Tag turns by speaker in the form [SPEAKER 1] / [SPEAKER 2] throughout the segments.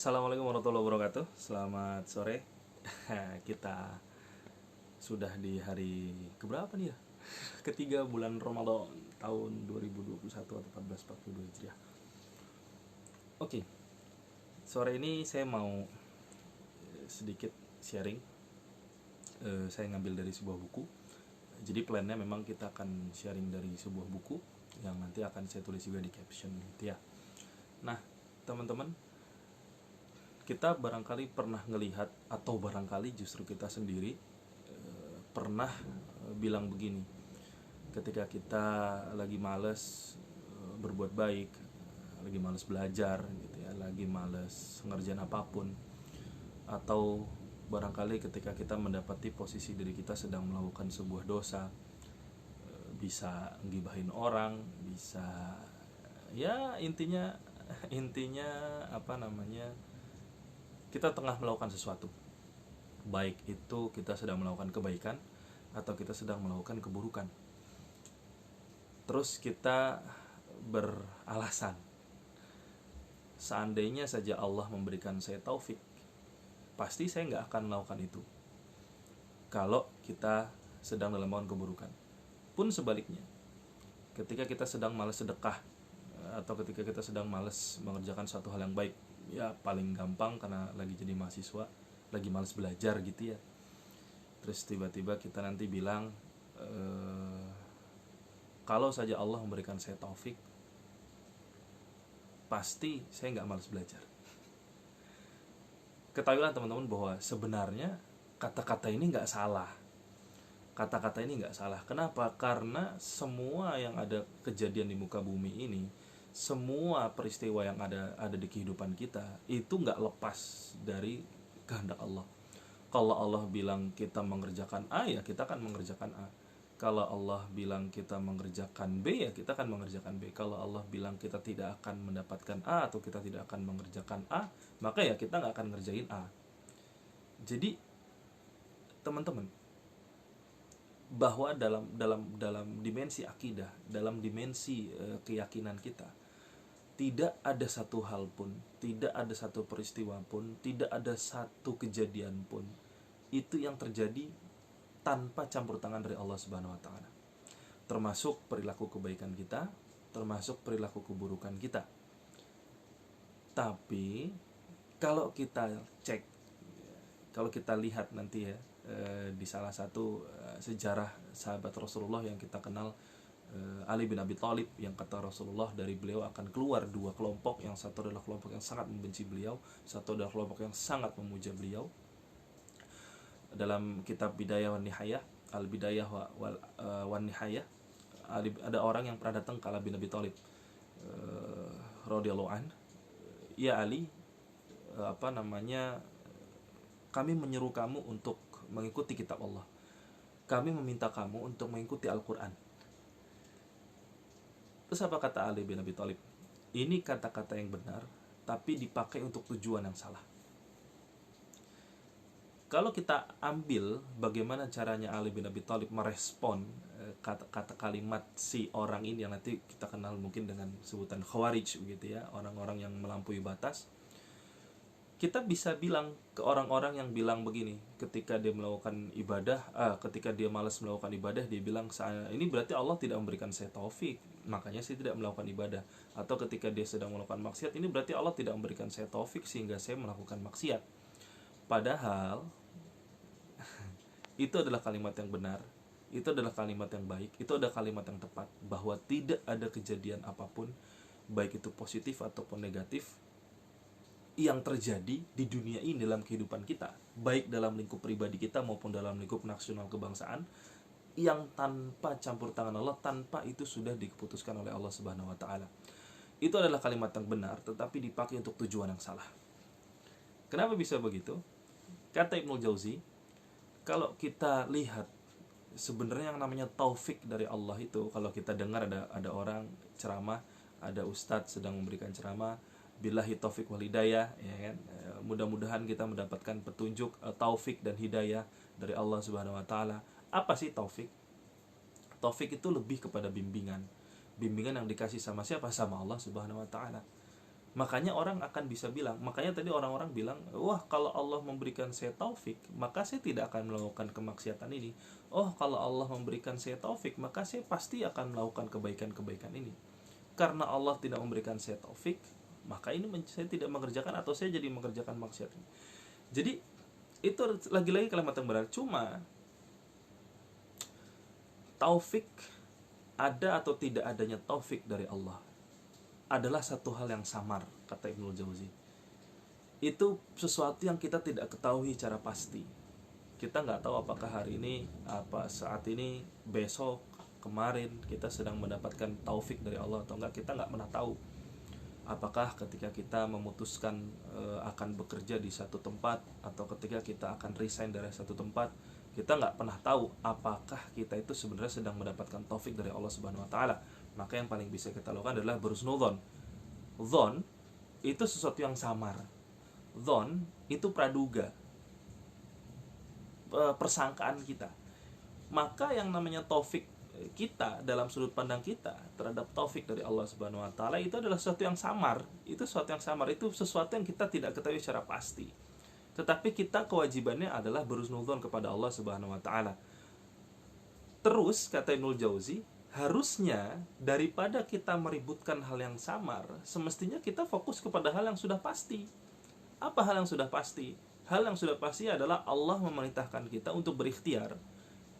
[SPEAKER 1] Assalamualaikum warahmatullahi wabarakatuh. Selamat sore. Kita sudah di hari keberapa nih ya? Ketiga bulan Ramadan tahun 2021 atau 1442 Hijriah. Oke. Sore ini saya mau sedikit sharing. Saya ngambil dari sebuah buku. Jadi plannya memang kita akan sharing dari sebuah buku yang nanti akan saya tulis juga di caption gitu ya. Nah, teman-teman, kita barangkali pernah ngelihat atau barangkali justru kita sendiri pernah bilang begini, ketika kita lagi males berbuat baik, lagi males belajar gitu ya, lagi males ngerjain apapun, atau barangkali ketika kita mendapati posisi diri kita sedang melakukan sebuah dosa, bisa ngibahin orang, bisa ya intinya apa namanya, kita tengah melakukan sesuatu, baik itu kita sedang melakukan kebaikan atau kita sedang melakukan keburukan. Terus kita beralasan, seandainya saja Allah memberikan saya taufik, pasti saya nggak akan melakukan itu. Kalau kita sedang dalam melakukan keburukan. Pun sebaliknya, ketika kita sedang malas sedekah atau ketika kita sedang malas mengerjakan suatu hal yang baik, ya paling gampang karena lagi jadi mahasiswa, lagi malas belajar gitu ya. Terus tiba-tiba kita nanti bilang, kalau saja Allah memberikan saya taufik, pasti saya nggak malas belajar. Ketahuilah teman-teman bahwa sebenarnya kata-kata ini nggak salah. Kata-kata ini nggak salah. Kenapa? Karena semua yang ada kejadian di muka bumi ini, semua peristiwa yang ada di kehidupan kita itu nggak lepas dari kehendak Allah. Kalau Allah bilang kita mengerjakan A, ya kita akan mengerjakan A. Kalau Allah bilang kita mengerjakan B, ya kita akan mengerjakan B. Kalau Allah bilang kita tidak akan mendapatkan A atau kita tidak akan mengerjakan A, maka ya kita nggak akan ngerjain A. Jadi teman-teman, bahwa dalam dimensi akidah, dalam dimensi keyakinan kita, tidak ada satu hal pun, tidak ada satu peristiwa pun, tidak ada satu kejadian pun itu yang terjadi tanpa campur tangan dari Allah Subhanahu wa taala. Termasuk perilaku kebaikan kita, termasuk perilaku keburukan kita. Tapi kalau kita cek, kalau kita lihat nanti ya, di salah satu sejarah sahabat Rasulullah yang kita kenal, Ali bin Abi Thalib, yang kata Rasulullah dari beliau akan keluar dua kelompok, yang satu adalah kelompok yang sangat membenci beliau, satu adalah kelompok yang sangat memuja beliau. Dalam kitab Bidayah wan Nihayah, Al-Bidayah wan Nihayah, ada orang yang pernah datang ke Ali bin Abi Thalib radhiyallahu an, ya Ali, kami menyeru kamu untuk mengikuti kitab Allah, kami meminta kamu untuk mengikuti Al-Quran. Terus apa kata Ali bin Abi Thalib? Ini kata-kata yang benar, tapi dipakai untuk tujuan yang salah. Kalau kita ambil bagaimana caranya Ali bin Abi Thalib merespon kata-kata kalimat si orang ini yang nanti kita kenal mungkin dengan sebutan Khawarij begitu ya, orang-orang yang melampaui batas. Kita bisa bilang ke orang-orang yang bilang begini, ketika dia melakukan ibadah, ketika dia malas melakukan ibadah, dia bilang, ini berarti Allah tidak memberikan saya taufik, makanya saya tidak melakukan ibadah. Atau ketika dia sedang melakukan maksiat, ini berarti Allah tidak memberikan saya taufik sehingga saya melakukan maksiat. Padahal itu adalah kalimat yang benar, itu adalah kalimat yang baik, itu adalah kalimat yang tepat, bahwa tidak ada kejadian apapun, baik itu positif ataupun negatif, yang terjadi di dunia ini dalam kehidupan kita, baik dalam lingkup pribadi kita maupun dalam lingkup nasional kebangsaan, yang tanpa campur tangan Allah, tanpa itu sudah diputuskan oleh Allah Subhanahu wa taala. Itu adalah kalimat yang benar, tetapi dipakai untuk tujuan yang salah. Kenapa bisa begitu? Kata Ibnu Jauzi, kalau kita lihat sebenarnya yang namanya taufik dari Allah itu, kalau kita dengar ada orang ceramah, ada ustadz sedang memberikan ceramah, billahi taufik wal hidayah, ya kan? Mudah-mudahan kita mendapatkan petunjuk, taufik dan hidayah dari Allah Subhanahu wa taala. Apa sih taufik? Taufik itu lebih kepada bimbingan. Bimbingan yang dikasih sama siapa? Sama Allah Subhanahu wa taala. Makanya orang akan bisa bilang, makanya tadi orang-orang bilang, wah kalau Allah memberikan saya taufik, maka saya tidak akan melakukan kemaksiatan ini. Oh kalau Allah memberikan saya taufik, maka saya pasti akan melakukan kebaikan-kebaikan ini. Karena Allah tidak memberikan saya taufik, maka ini saya tidak mengerjakan atau saya jadi mengerjakan maksiat ini. Jadi itu lagi-lagi kalimat yang benar. Cuma taufik, ada atau tidak adanya taufik dari Allah adalah satu hal yang samar, kata Ibnul Jauzi. Itu sesuatu yang kita tidak ketahui secara pasti. Kita nggak tahu apakah hari ini, apa saat ini, besok, kemarin kita sedang mendapatkan taufik dari Allah atau enggak. Kita nggak pernah tahu. Apakah ketika kita memutuskan akan bekerja di satu tempat, atau ketika kita akan resign dari satu tempat, kita nggak pernah tahu apakah kita itu sebenarnya sedang mendapatkan taufik dari Allah Subhanahu Wa Taala. Maka yang paling bisa kita lakukan adalah berhusnudzon. Dzon itu sesuatu yang samar. Dzon itu praduga, persangkaan kita. Maka yang namanya taufik kita dalam sudut pandang kita terhadap taufik dari Allah Subhanahu Wa Taala itu adalah sesuatu yang samar. Itu sesuatu yang samar, itu sesuatu yang kita tidak ketahui secara pasti. Tetapi kita kewajibannya adalah berhusnudzon kepada Allah Subhanahu Wa Taala. Terus kata Ibnul Jauzi, harusnya daripada kita meributkan hal yang samar, semestinya kita fokus kepada hal yang sudah pasti. Apa hal yang sudah pasti? Hal yang sudah pasti adalah Allah memerintahkan kita untuk berikhtiar.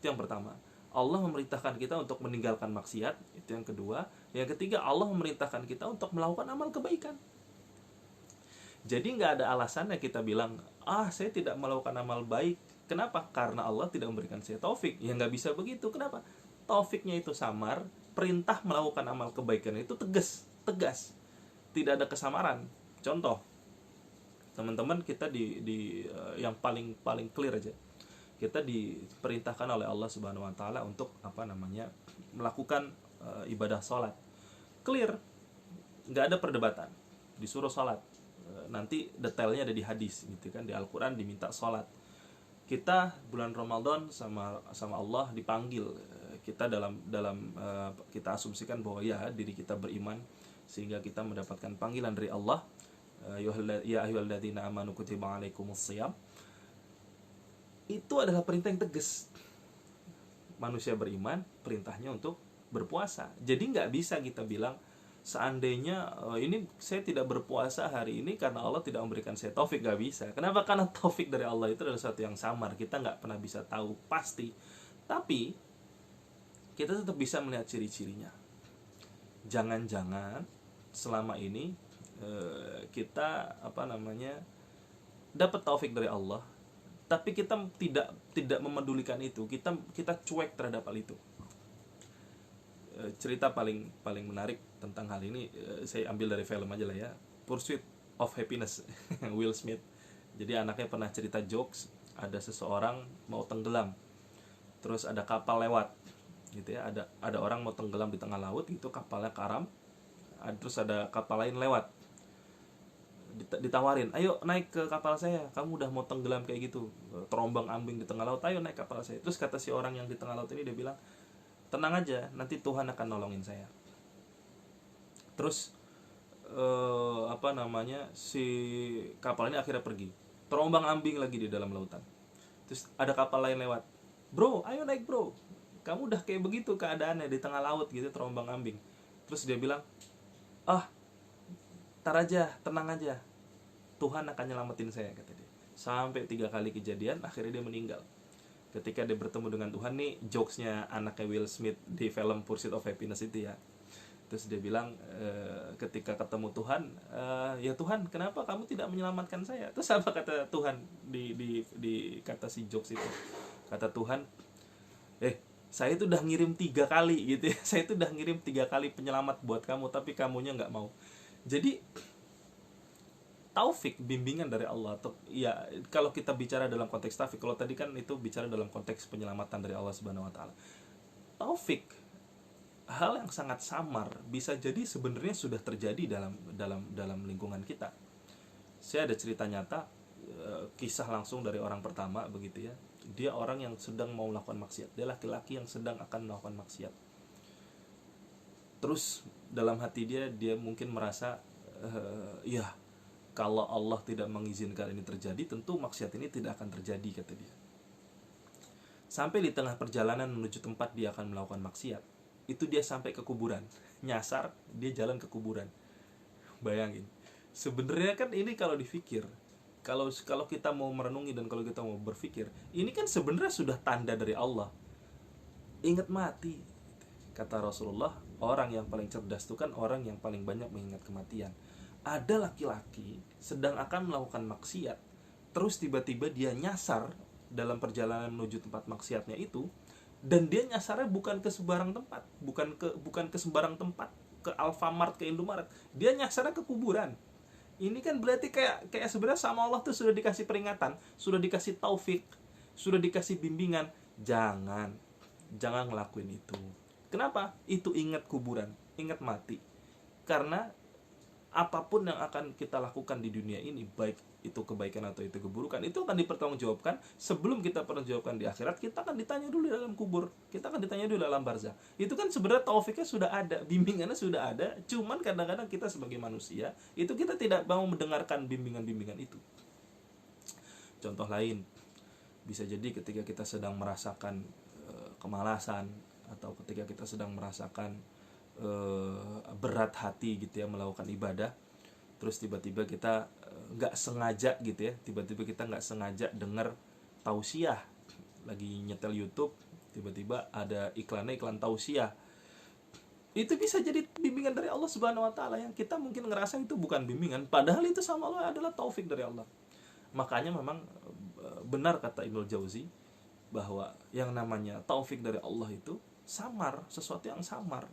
[SPEAKER 1] Itu yang pertama. Allah memerintahkan kita untuk meninggalkan maksiat. Itu yang kedua. Yang ketiga, Allah memerintahkan kita untuk melakukan amal kebaikan. Jadi nggak ada alasannya kita bilang, saya tidak melakukan amal baik. Kenapa? Karena Allah tidak memberikan saya taufik. Ya nggak bisa begitu. Kenapa? Taufiknya itu samar, perintah melakukan amal kebaikan itu tegas, tidak ada kesamaran. Contoh, teman-teman, kita di yang paling clear aja, kita diperintahkan oleh Allah Subhanahu Wa Taala untuk melakukan ibadah sholat, clear, nggak ada perdebatan, disuruh sholat. Nanti detailnya ada di hadis, gitu kan, di Al-Quran diminta sholat. Kita bulan Ramadan sama Allah dipanggil. Kita kita asumsikan bahwa ya diri kita beriman sehingga kita mendapatkan panggilan dari Allah, ya ayyuhalladzina amanu kutiba alaikumusshiyam. Itu adalah perintah yang tegas. Manusia beriman, perintahnya untuk berpuasa. Jadi nggak bisa kita bilang seandainya ini saya tidak berpuasa hari ini karena Allah tidak memberikan saya taufik. Nggak bisa. Kenapa? Karena taufik dari Allah itu adalah sesuatu yang samar. Kita nggak pernah bisa tahu pasti. Tapi kita tetap bisa melihat ciri-cirinya. Jangan-jangan selama ini kita dapat taufik dari Allah, tapi kita tidak memedulikan itu. Kita cuek terhadap hal itu. Cerita paling menarik tentang hal ini saya ambil dari film aja lah ya, Pursuit of Happiness. Will Smith. Jadi anaknya pernah cerita jokes, ada seseorang mau tenggelam, terus ada kapal lewat, gitu ya, ada orang mau tenggelam di tengah laut, gitu, kapalnya karam, terus ada kapal lain lewat, ditawarin, ayo naik ke kapal saya, kamu udah mau tenggelam kayak gitu, terombang ambing di tengah laut, ayo naik kapal saya. Terus kata si orang yang di tengah laut ini, dia bilang, tenang aja, nanti Tuhan akan nolongin saya. Terus si kapal ini akhirnya pergi, terombang ambing lagi di dalam lautan. Terus ada kapal lain lewat, bro, ayo naik bro, kamu udah kayak begitu keadaannya di tengah laut gitu, terombang ambing. Terus dia bilang, tar aja, tenang aja, Tuhan akan nyelamatin saya, kata dia. Sampai 3 kali kejadian, akhirnya dia meninggal. Ketika dia bertemu dengan Tuhan, nih jokesnya anaknya Will Smith di film Pursuit of Happiness itu ya. Terus dia bilang, ketika ketemu Tuhan, ya Tuhan, kenapa kamu tidak menyelamatkan saya? Terus apa kata Tuhan di kata si jokes itu? Kata Tuhan, saya itu udah ngirim 3 kali gitu ya. Saya itu udah ngirim 3 kali penyelamat buat kamu, tapi kamunya nggak mau. Jadi taufik, bimbingan dari Allah, atau ya kalau kita bicara dalam konteks taufik, kalau tadi kan itu bicara dalam konteks penyelamatan dari Allah Subhanahu Wa Taala. Taufik, hal yang sangat samar, bisa jadi sebenarnya sudah terjadi dalam lingkungan kita. Saya ada cerita nyata, kisah langsung dari orang pertama begitu ya. Dia orang yang sedang mau melakukan maksiat. Dia laki-laki yang sedang akan melakukan maksiat. Terus dalam hati dia mungkin merasa ya kalau Allah tidak mengizinkan ini terjadi, tentu maksiat ini tidak akan terjadi, kata dia. Sampai di tengah perjalanan menuju tempat dia akan melakukan maksiat, itu dia sampai ke kuburan, nyasar, dia jalan ke kuburan. Bayangin, sebenarnya kan ini kalau dipikir, kalau kalau kita mau merenungi dan kalau kita mau berpikir, ini kan sebenarnya sudah tanda dari Allah. Ingat mati, kata Rasulullah, orang yang paling cerdas itu kan orang yang paling banyak mengingat kematian. Ada laki-laki sedang akan melakukan maksiat, terus tiba-tiba dia nyasar dalam perjalanan menuju tempat maksiatnya itu, dan dia nyasarnya bukan ke sembarang tempat, bukan ke sembarang tempat, ke Alfamart, ke Indomaret, dia nyasarnya ke kuburan. Ini kan berarti kayak sebenarnya sama Allah tuh sudah dikasih peringatan, sudah dikasih taufik, sudah dikasih bimbingan, jangan ngelakuin itu. Kenapa? Itu ingat kuburan, ingat mati. Karena apapun yang akan kita lakukan di dunia ini, baik itu kebaikan atau itu keburukan, itu akan dipertanggungjawabkan. Sebelum kita pertanggungjawabkan di akhirat, kita akan ditanya dulu di dalam kubur, kita akan ditanya dulu dalam barzah. Itu kan sebenarnya taufiknya sudah ada, bimbingannya sudah ada, cuman kadang-kadang kita sebagai manusia itu kita tidak mau mendengarkan bimbingan-bimbingan itu. Contoh lain, bisa jadi ketika kita sedang merasakan kemalasan, atau ketika kita sedang merasakan berat hati gitu ya melakukan ibadah, terus tiba-tiba kita nggak sengaja gitu ya, tiba-tiba kita nggak sengaja dengar tausiah, lagi nyetel YouTube, tiba-tiba ada iklan tausiah. Itu bisa jadi bimbingan dari Allah Subhanahu Wa Taala, yang kita mungkin ngerasa itu bukan bimbingan, padahal itu sama Allah adalah taufik dari Allah. Makanya memang benar kata Ibnu Jauzi bahwa yang namanya taufik dari Allah itu samar, sesuatu yang samar,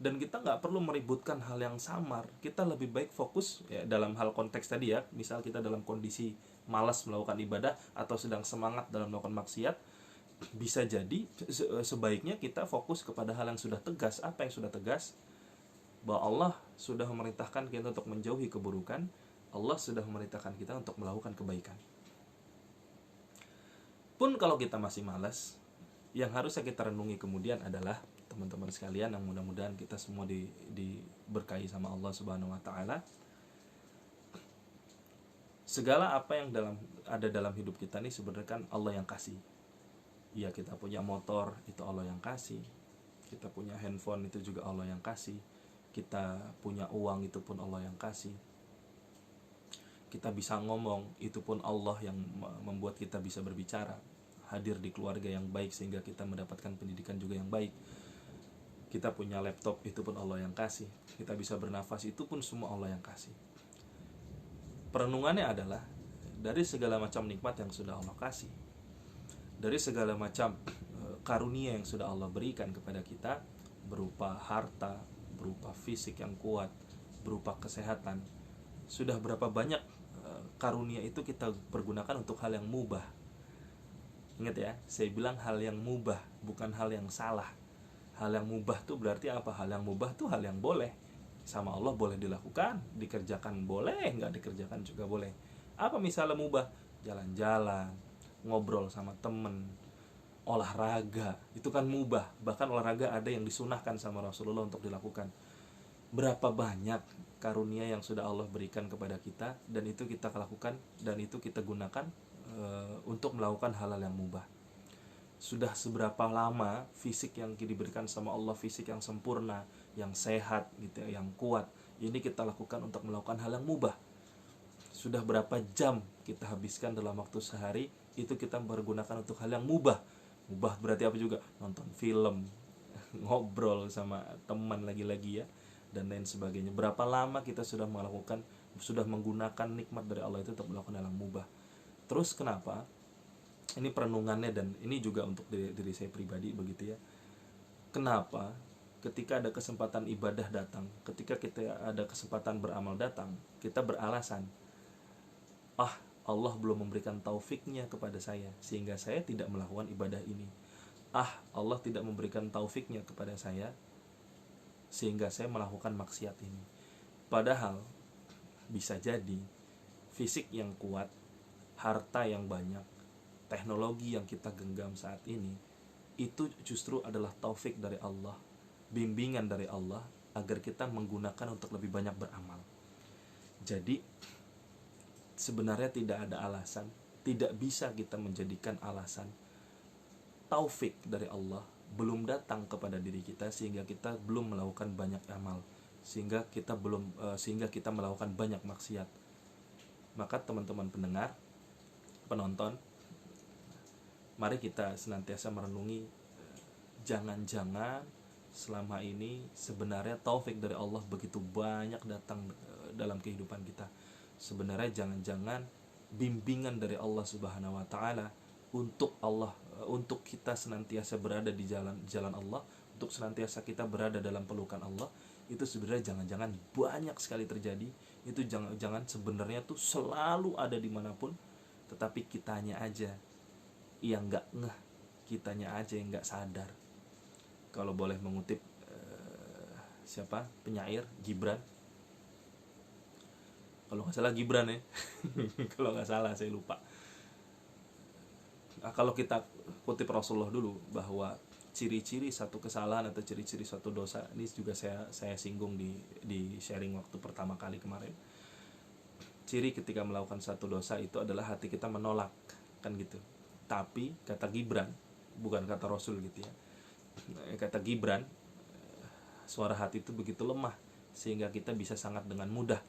[SPEAKER 1] dan kita nggak perlu meributkan hal yang samar. Kita lebih baik fokus ya, dalam hal konteks tadi ya, misal kita dalam kondisi malas melakukan ibadah atau sedang semangat dalam melakukan maksiat, bisa jadi sebaiknya kita fokus kepada hal yang sudah tegas. Apa yang sudah tegas? Bahwa Allah sudah memerintahkan kita untuk menjauhi keburukan, Allah sudah memerintahkan kita untuk melakukan kebaikan. Pun kalau kita masih malas, yang harusnya kita renungi kemudian adalah, teman-teman sekalian, yang mudah-mudahan kita semua diberkahi sama Allah Subhanahu Wa Taala, segala apa yang ada dalam hidup kita ini sebenarnya kan Allah yang kasih. Ya, kita punya motor itu Allah yang kasih, kita punya handphone itu juga Allah yang kasih, kita punya uang itu pun Allah yang kasih, kita bisa ngomong itu pun Allah yang membuat kita bisa berbicara, hadir di keluarga yang baik sehingga kita mendapatkan pendidikan juga yang baik, kita punya laptop itu pun Allah yang kasih, kita bisa bernafas itu pun semua Allah yang kasih. Perenungannya adalah dari segala macam nikmat yang sudah Allah kasih, dari segala macam karunia yang sudah Allah berikan kepada kita, berupa harta, berupa fisik yang kuat, berupa kesehatan, sudah berapa banyak karunia itu kita pergunakan untuk hal yang mubah. Ingat ya, saya bilang hal yang mubah, bukan hal yang salah. Hal yang mubah tuh berarti apa? Hal yang mubah tuh hal yang boleh, sama Allah boleh dilakukan, dikerjakan boleh, nggak dikerjakan juga boleh. Apa misalnya mubah? Jalan-jalan, ngobrol sama temen, olahraga, itu kan mubah. Bahkan olahraga ada yang disunahkan sama Rasulullah untuk dilakukan. Berapa banyak karunia yang sudah Allah berikan kepada kita, dan itu kita lakukan, dan itu kita gunakan untuk melakukan hal-hal yang mubah. Sudah seberapa lama fisik yang diberikan sama Allah, fisik yang sempurna, yang sehat gitu ya, yang kuat, ini kita lakukan untuk melakukan hal yang mubah. Sudah berapa jam kita habiskan dalam waktu sehari, itu kita pergunakan untuk hal yang mubah. Mubah berarti apa juga? Nonton film, ngobrol sama teman lagi-lagi ya, dan lain sebagainya. Berapa lama kita sudah menggunakan nikmat dari Allah itu untuk melakukan hal yang mubah. Terus kenapa? Ini perenungannya, dan ini juga untuk diri saya pribadi begitu ya. Kenapa ketika ada kesempatan ibadah datang, ketika kita ada kesempatan beramal datang, kita beralasan, Allah belum memberikan taufiknya kepada saya sehingga saya tidak melakukan ibadah ini. Allah tidak memberikan taufiknya kepada saya sehingga saya melakukan maksiat ini. Padahal bisa jadi fisik yang kuat, harta yang banyak, teknologi yang kita genggam saat ini, itu justru adalah taufik dari Allah, bimbingan dari Allah agar kita menggunakan untuk lebih banyak beramal. Jadi sebenarnya tidak ada alasan, tidak bisa kita menjadikan alasan taufik dari Allah belum datang kepada diri kita sehingga kita belum melakukan banyak amal, sehingga kita melakukan banyak maksiat. Maka teman-teman pendengar, penonton, mari kita senantiasa merenungi, jangan-jangan selama ini sebenarnya taufik dari Allah begitu banyak datang dalam kehidupan kita. Sebenarnya jangan-jangan bimbingan dari Allah Subhanahu wa taala untuk kita senantiasa berada di jalan Allah, untuk senantiasa kita berada dalam pelukan Allah, itu sebenarnya jangan-jangan banyak sekali terjadi. Itu jangan-jangan sebenarnya tuh selalu ada dimanapun, tetapi kitanya aja yang nggak ngeh, kitanya aja yang nggak sadar. Kalau boleh mengutip siapa penyair, Gibran, kalau nggak salah Gibran ya kalau nggak salah saya lupa. Nah, kalau kita kutip Rasulullah dulu, bahwa ciri-ciri satu kesalahan atau ciri-ciri satu dosa, ini juga saya singgung di sharing waktu pertama kali kemarin. Ciri ketika melakukan satu dosa itu adalah hati kita menolak, kan gitu. Tapi kata Gibran, bukan kata Rasul gitu ya, kata Gibran, suara hati itu begitu lemah sehingga kita bisa sangat dengan mudah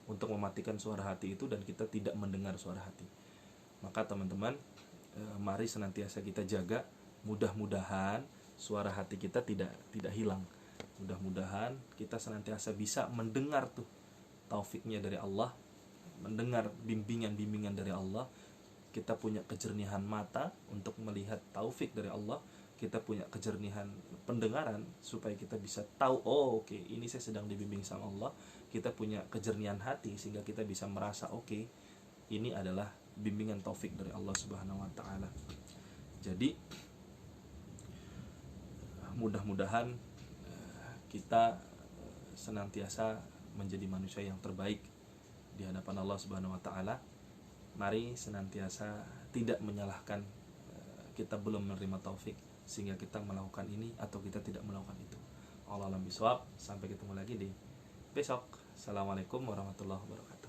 [SPEAKER 1] untuk mematikan suara hati itu dan kita tidak mendengar suara hati. Maka teman-teman, mari senantiasa kita jaga, mudah-mudahan suara hati kita tidak hilang. Mudah-mudahan kita senantiasa bisa mendengar tuh taufiknya dari Allah, mendengar bimbingan-bimbingan dari Allah. Kita punya kejernihan mata untuk melihat taufik dari Allah, kita punya kejernihan pendengaran supaya kita bisa tahu, oh oke, ini saya sedang dibimbing sama Allah. Kita punya kejernihan hati sehingga kita bisa merasa oke, ini adalah bimbingan taufik dari Allah Subhanahu wa taala. Jadi mudah-mudahan kita senantiasa menjadi manusia yang terbaik di hadapan Allah Subhanahu wa taala. Mari senantiasa tidak menyalahkan kita belum menerima taufik sehingga kita melakukan ini atau kita tidak melakukan itu. Wallahu a'lam bishawab. Sampai ketemu lagi di besok. Assalamualaikum warahmatullahi wabarakatuh.